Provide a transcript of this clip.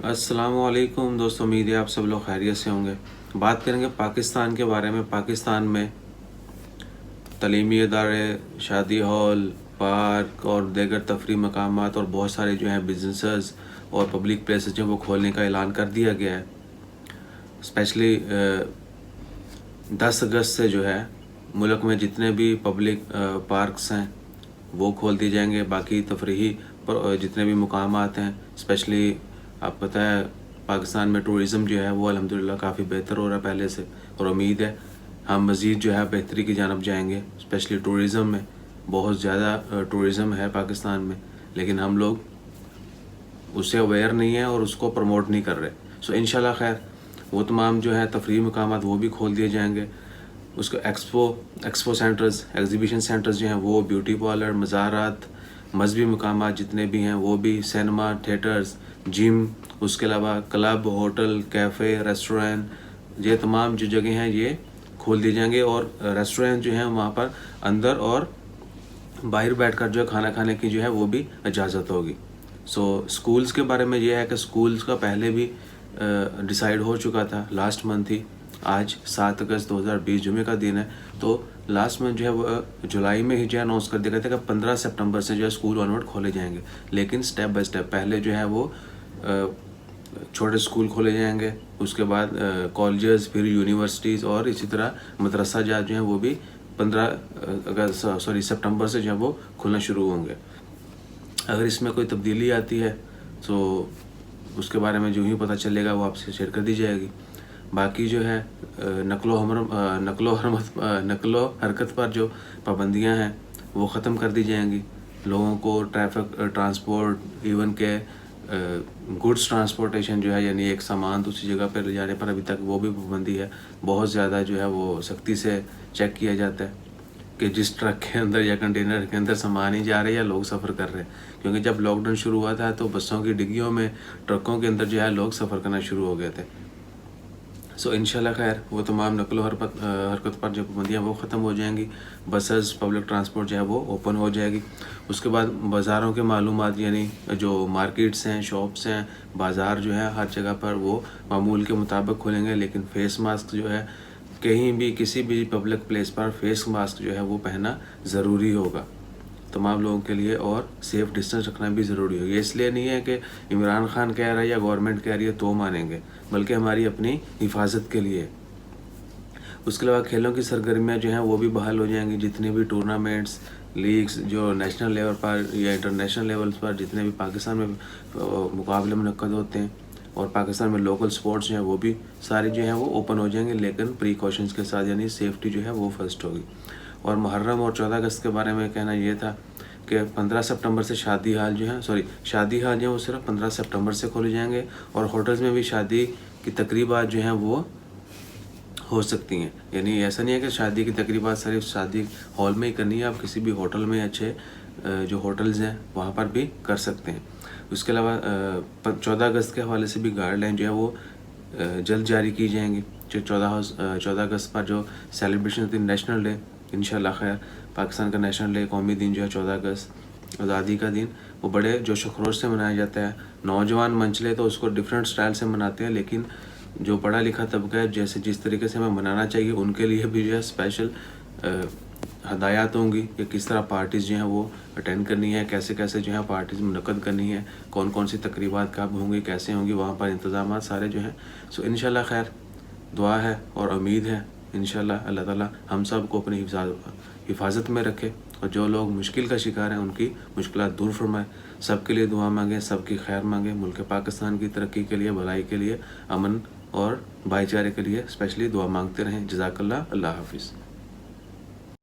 अस्सलाम वालेकुम दोस्तों, उम्मीद है आप सब लोग खैरियत से होंगे। बात करेंगे पाकिस्तान के बारे में। पाकिस्तान में तलीमी इदारे, शादी हॉल, पार्क और दीगर तफरी मकामात और बहुत सारे जो हैं बिजनेसेस और पब्लिक प्लेसेस जो वो खोलने का ऐलान कर दिया गया है। स्पेशली 10 अगस्त से जो है मुल्क में जितने भी पब्लिक पार्क्स हैं वो खोल दिए जाएंगे। बाकी तफरीही जितने भी मुकामात हैं, स्पेशली आपको पता है पाकिस्तान में टूरिज़म जो है वो अल्हम्दुलिल्लाह काफ़ी बेहतर हो रहा है पहले से, और उम्मीद है हम मज़ीद जो है बेहतरी की जानब जाएंगे। स्पेशली टूरिज़म में बहुत ज़्यादा टूरिज़म है पाकिस्तान में, लेकिन हम लोग उससे अवेयर नहीं है और उसको प्रमोट नहीं कर रहे। सो इंशाल्लाह खैर वो तमाम जो है तफरीही मकामात वो भी खोल दिए जाएंगे। उसको एक्सपो सेंटर्स, एग्ज़िबिशन सेंटर्स जो हैं वो, ब्यूटी पार्लर, मज़ारात, मजहबी मकामात जितने भी हैं वो भी, सिनेमा, थिएटर्स, जिम, उसके अलावा क्लब, होटल, कैफ़े, रेस्टोरेंट, ये तमाम जो जगह हैं ये खोल दिए जाएंगे। और रेस्टोरेंट जो हैं वहाँ पर अंदर और बाहर बैठकर जो है खाना खाने की जो है वो भी इजाज़त होगी। सो स्कूल्स के बारे में ये है कि स्कूल्स का पहले भी डिसाइड हो चुका था, लास्ट मंथ ही। आज 7 अगस्त 2020 जुमे का दिन है, तो लास्ट मंथ जो है वो जुलाई में ही जो है अनाउंस कर दिया गया था कि 15 सितंबर से जो है स्कूल ऑनवर्ड खोले जाएंगे। लेकिन स्टेप बाय स्टेप पहले जो है वो छोटे स्कूल खोले जाएंगे, उसके बाद कॉलेजेस, फिर यूनिवर्सिटीज़ और इसी तरह मदरसा जात जो हैं वो भी 15 सितंबर से जो है वो खुलना शुरू होंगे। अगर इसमें कोई तब्दीली आती है तो उसके बारे में जो ही पता चलेगा वो आपसे शेयर कर दी जाएगी। बाकी जो है नकलो हरकत पर जो पाबंदियां हैं वो ख़त्म कर दी जाएंगी। लोगों को ट्रैफिक, ट्रांसपोर्ट, इवन के गुड्स ट्रांसपोर्टेशन जो है, यानी एक सामान दूसरी जगह पर ले जाने पर अभी तक वो भी पाबंदी है। बहुत ज़्यादा जो है वो सख्ती से चेक किया जाता है कि जिस ट्रक के अंदर या कंटेनर के अंदर सामान ही जा रहे हैं या लोग सफ़र कर रहे हैं। क्योंकि जब लॉकडाउन शुरू हुआ था तो बसों की डिग्गियों में, ट्रकों के अंदर जो है लोग सफ़र करना शुरू हो गए थे। सो इंशाल्लाह खैर वो तमाम नकलो हरकत पर जो पाबंदियाँ वो ख़त्म हो जाएंगी। बसेस, पब्लिक ट्रांसपोर्ट जो है वो ओपन हो जाएगी। उसके बाद बाज़ारों के मालूमात, यानी जो मार्केट्स हैं, शॉप्स हैं, बाज़ार जो है हर जगह पर वो मामूल के मुताबिक खुलेंगे। लेकिन फ़ेस मास्क जो है कहीं भी किसी भी पब्लिक प्लेस पर फ़ेस मास्क जो है वो पहनना ज़रूरी होगा तमाम लोगों के लिए, और सेफ़ डिस्टेंस रखना भी ज़रूरी होगा। ये इसलिए नहीं है कि इमरान खान कह रहा है या गवर्नमेंट कह रही है तो मानेंगे, बल्कि हमारी अपनी हिफाजत के लिए। उसके अलावा खेलों की सरगर्मियाँ जो हैं वो भी बहाल हो जाएंगी। जितने भी टूर्नामेंट्स, लीग्स जो नेशनल लेवल पर या इंटरनेशनल लेवल्स पर जितने भी पाकिस्तान में मुकाबले मुनक्कद होते हैं, और पाकिस्तान में लोकल स्पोर्ट्स जो हैं वो भी सारे जो हैं वो ओपन हो जाएंगे, लेकिन प्रीकॉशंस के साथ, यानी सेफ्टी जो है वो फर्स्ट होगी। और मुहर्रम और 14 अगस्त के बारे में कहना ये था कि 15 सितंबर से शादी हाल जो है वो सिर्फ 15 सितंबर से खोले जाएंगे। और होटल्स में भी शादी की तकरीबात जो हैं वो हो सकती हैं। यानी ऐसा नहीं है कि शादी की तकरीबात सिर्फ शादी हॉल में ही करनी है, आप किसी भी होटल में, अच्छे जो होटल्स हैं वहाँ पर भी कर सकते हैं। उसके अलावा 14 अगस्त के हवाले से भी गाइडलाइन जो है वो जल्द जारी की जाएंगी। जो 14 अगस्त पर जो सेलिब्रेशन होती है, नेशनल डे, इंशाल्लाह खैर पाकिस्तान का नेशनल डे, कौमी दिन जो है 14 अगस्त आज़ादी का दिन, वो बड़े जोश व खरोश से मनाया जाता है। नौजवान मंचले तो उसको डिफरेंट स्टाइल से मनाते हैं, लेकिन जो पढ़ा लिखा तबका है, जैसे जिस तरीके से हमें मनाना चाहिए, उनके लिए भी जो है स्पेशल हदायत होंगी कि किस तरह पार्टीज़ जो हैं वो अटेंड करनी है, कैसे कैसे जो है पार्टीज़ मुनक्कद करनी है, कौन कौन सी तकरीबात कब होंगी, कैसे होंगी, वहाँ पर इंतज़ाम सारे जो हैं। सो इंशाल्लाह खैर दुआ है और उम्मीद है इंशाल्लाह अल्लाह ताला हम सब को अपनी हिफाजत में रखे, और जो लोग मुश्किल का शिकार हैं उनकी मुश्किलात दूर फरमाए। सबके लिए दुआ मांगे, सबकी खैर मांगे, मुल्क पाकिस्तान की तरक्की के लिए, भलाई के लिए, अमन और भाईचारे के लिए स्पेशली दुआ मांगते रहें। जज़ाकल्लाह, अल्लाह हाफिज़।